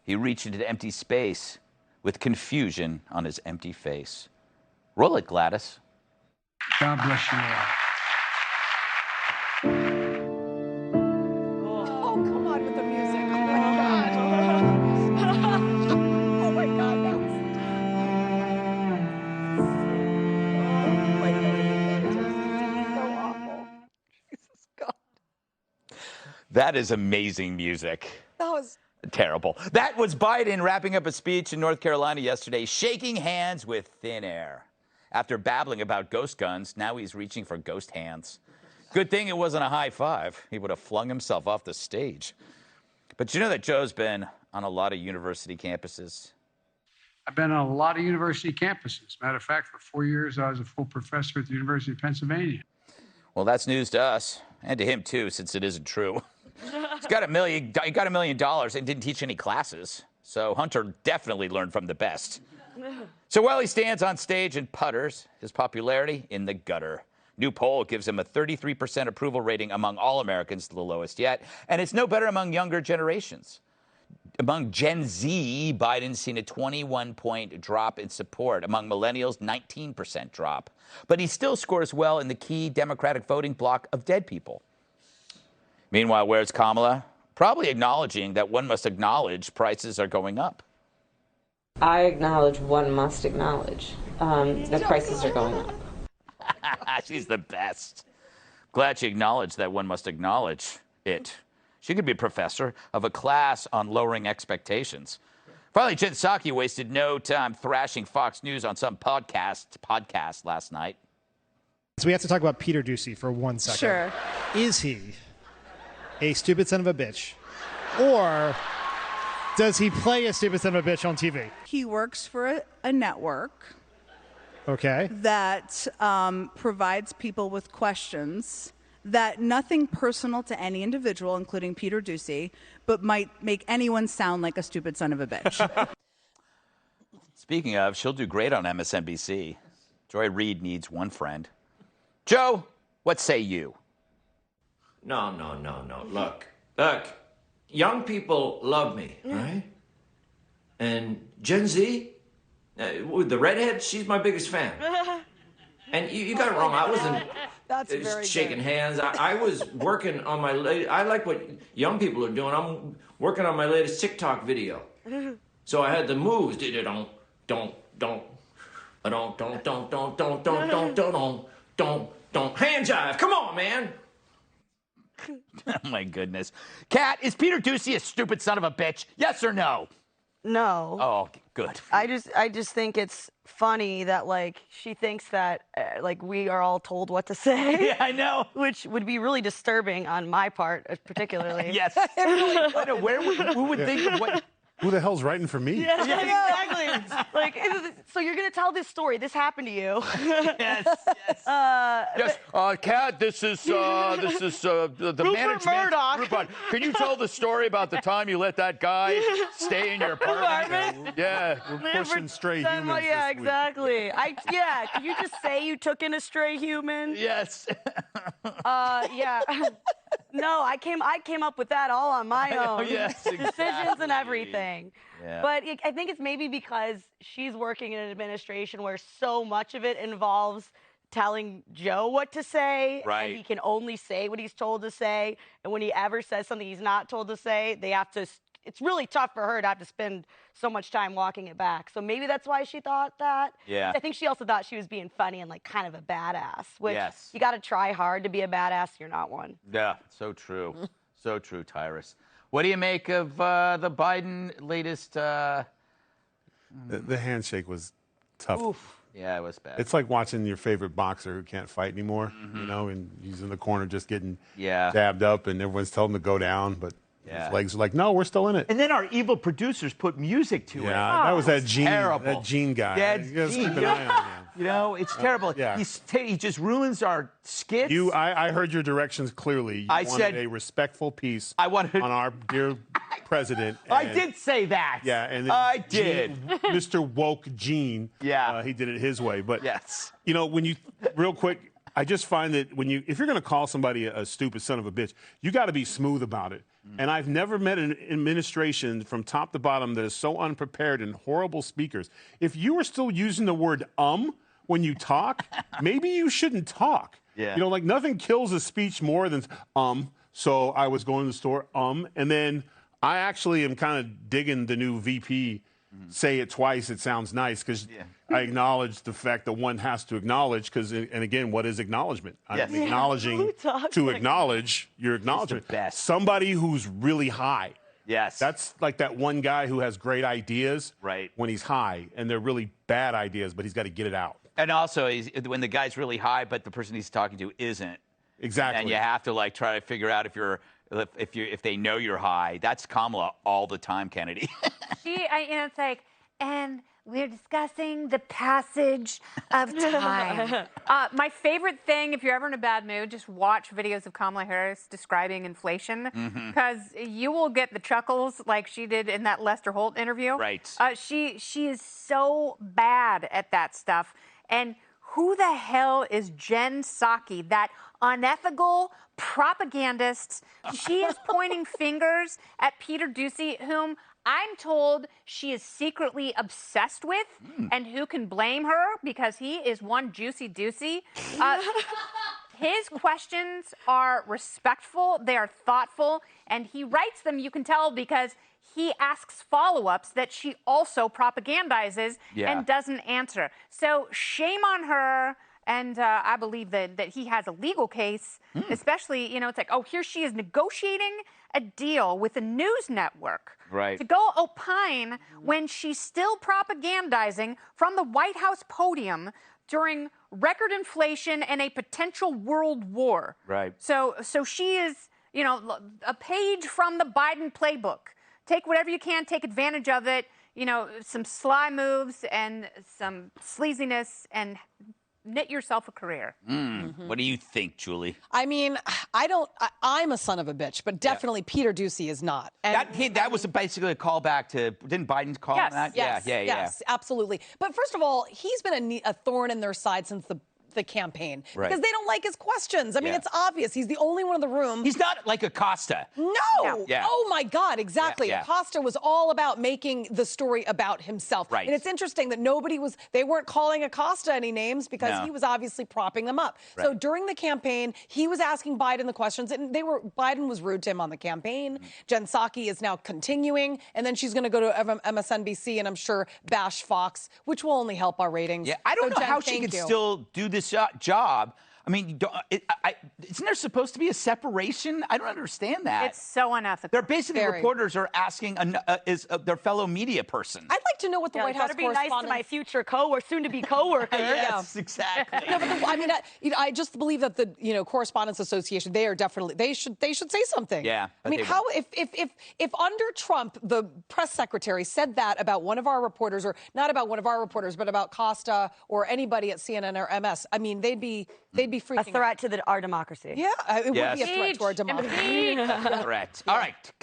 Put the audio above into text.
He reached into empty space with confusion on his empty face. Roll it, Gladys. God bless you all. Oh, come on with the music. Oh, my God. Oh, my God. That was... Oh, my God. So awful. Jesus God. That is amazing music. That was... Terrible. That was Biden wrapping up a speech in North Carolina yesterday, shaking hands with thin air. After babbling about ghost guns, now he's reaching for ghost hands. Good thing it wasn't a high five. He would have flung himself off the stage. But you know that Joe's been on a lot of university campuses? I've been on a lot of university campuses. Matter of fact, for 4 years, I was a full professor at the University of Pennsylvania. Well, that's news to us, and to him, too, since it isn't true. He got $1 million and didn't teach any classes. So Hunter definitely learned from the best. So while he stands on stage and putters, his popularity in the gutter. New poll gives him a 33% approval rating among all Americans, the lowest yet. And it's no better among younger generations. Among Gen Z, Biden's seen a 21-point drop in support. Among millennials, 19% drop. But he still scores well in the key Democratic voting bloc of dead people. Meanwhile, where's Kamala? Probably acknowledging that one must acknowledge prices are going up. I acknowledge one must acknowledge that prices are going up. She's the best. Glad she acknowledged that one must acknowledge it. She could be a professor of a class on lowering expectations. Finally, Jen Psaki wasted no time thrashing Fox News on some podcast last night. So we have to talk about Peter Doocy for 1 second. Sure. Is he a stupid son of a bitch? Or does he play a stupid son of a bitch on TV? He works for a network Okay. that provides people with questions that nothing personal to any individual, including Peter Doocy, but might make anyone sound like a stupid son of a bitch. Speaking of, she'll do great on MSNBC. Joy Reid needs one friend. Joe, what say you? No. Look. Young people love me, right? And Gen Z, with the redhead, she's my biggest fan. And you got it wrong. I wasn't shaking hands. I was working on my latest. I like what young people are doing. I'm working on my latest TikTok video. So I had the moves. Don't. Hand jive. Come on, man. Oh, my goodness. Kat, is Peter Doocy a stupid son of a bitch? Yes or no? No. Oh, good. I just think it's funny that, like, she thinks that, like, we are all told what to say. Yeah, I know. Which would be really disturbing on my part, particularly. Yes. I know. Who would think of what... Who the hell's writing for me? Yeah, exactly. Like, so you're going to tell this story. This happened to you. Yes. Kat, this is the Rupert management. Murdoch. Rupert, can you tell the story about the time you let that guy stay in your apartment? Yeah. We're pushing stray humans Yeah, this week. exactly. Can you just say you took in a stray human? Yes. Yeah. No, I came up with that all on my own. Yes, Decisions exactly. and everything. Yeah. But I think it's maybe because she's working in an administration where so much of it involves telling Joe what to say. Right. And he can only say what he's told to say. And when he ever says something he's not told to say, they have to... It's really tough for her to have to spend so much time walking it back. So maybe that's why she thought that. Yeah. I think she also thought she was being funny and, like, kind of a badass, which Yes. you got to try hard to be a badass. You're not one. Yeah, so true. So true, Tyrus. What do you make of the Biden latest... The handshake was tough. Oof. Yeah, it was bad. It's like watching your favorite boxer who can't fight anymore, you know, and he's in the corner just getting jabbed up, and everyone's telling him to go down, but his legs are like, no, we're still in it. And then our evil producers put music to it. Yeah, that was that Gene, terrible. that Gene guy. That's You gotta Gene. keep an eye on him. You know, it's terrible. Yeah. He just ruins our skits. I heard your directions clearly. You wanted said a respectful piece on our dear president. I did say that. Yeah, and then I did. Mr. Woke Gene. Yeah. He did it his way. But yes, you know, when you real quick, I just find that if you're going to call somebody a stupid son of a bitch, you got to be smooth about it. And I've never met an administration from top to bottom that is so unprepared and horrible speakers. If you are still using the word when you talk, maybe you shouldn't talk. Yeah. You know, like nothing kills a speech more than So I was going to the store, and then I actually am kind of digging the new VP. Say it twice, it sounds nice, because I acknowledge the fact that one has to acknowledge, and again, what is acknowledgement? I'm acknowledging to acknowledge your acknowledgement. Somebody who's really high. Yes. That's like that one guy who has great ideas right. when he's high, and they're really bad ideas, but he's got to get it out. And also, when the guy's really high, but the person he's talking to isn't. Exactly. And you have to like try to figure out if they know you're high. That's Kamala all the time, Kennedy. It's like, and we're discussing the passage of time. My favorite thing, if you're ever in a bad mood, just watch videos of Kamala Harris describing inflation, because you will get the chuckles like she did in that Lester Holt interview. Right. She is so bad at that stuff. And who the hell is Jen Psaki, that unethical propagandist? She is pointing fingers at Peter Doocy, whom I'm told she is secretly obsessed with, and who can blame her because he is one juicy doocy. His questions are respectful, they are thoughtful, and he writes them, you can tell, because he asks follow-ups that she also propagandizes and doesn't answer. So shame on her. And I believe that he has a legal case, especially, it's like, here she is negotiating a deal with a news network to go opine when she's still propagandizing from the White House podium during record inflation and a potential world war. Right. So she is, a page from the Biden playbook. Take whatever you can, take advantage of it, some sly moves and some sleaziness, and knit yourself a career. What do you think, Julie? I mean, I'm a son of a bitch, but definitely Peter Doocy is not. And that was basically a callback to, didn't Biden call him that? Yes, absolutely. But first of all, he's been a thorn in their side since the campaign because they don't like his questions. I mean, it's obvious. He's the only one in the room. He's not like Acosta. No. Yeah. Oh, my God. Exactly. Acosta was all about making the story about himself. Right. And it's interesting that they weren't calling Acosta any names because he was obviously propping them up. Right. So during the campaign, he was asking Biden the questions, and Biden was rude to him on the campaign. Jen Psaki is now continuing, and then she's going to go to MSNBC and I'm sure bash Fox, which will only help our ratings. Yeah, I don't know how she could still do this job. I mean, isn't there supposed to be a separation? I don't understand that. It's so unethical. They're basically reporters are asking their fellow media person. I'd like to know what the White House correspondent... Better be nice to my future soon-to-be coworker. Yes, exactly. No, but I just believe that the Correspondents Association, they should say something. Yeah. I mean, how if under Trump the press secretary said that about one of our reporters, or not about one of our reporters, but about Costa or anybody at CNN or MS, I mean, they'd be freaking a threat to our democracy. Yeah, it would be a threat to our democracy. Threat. All right.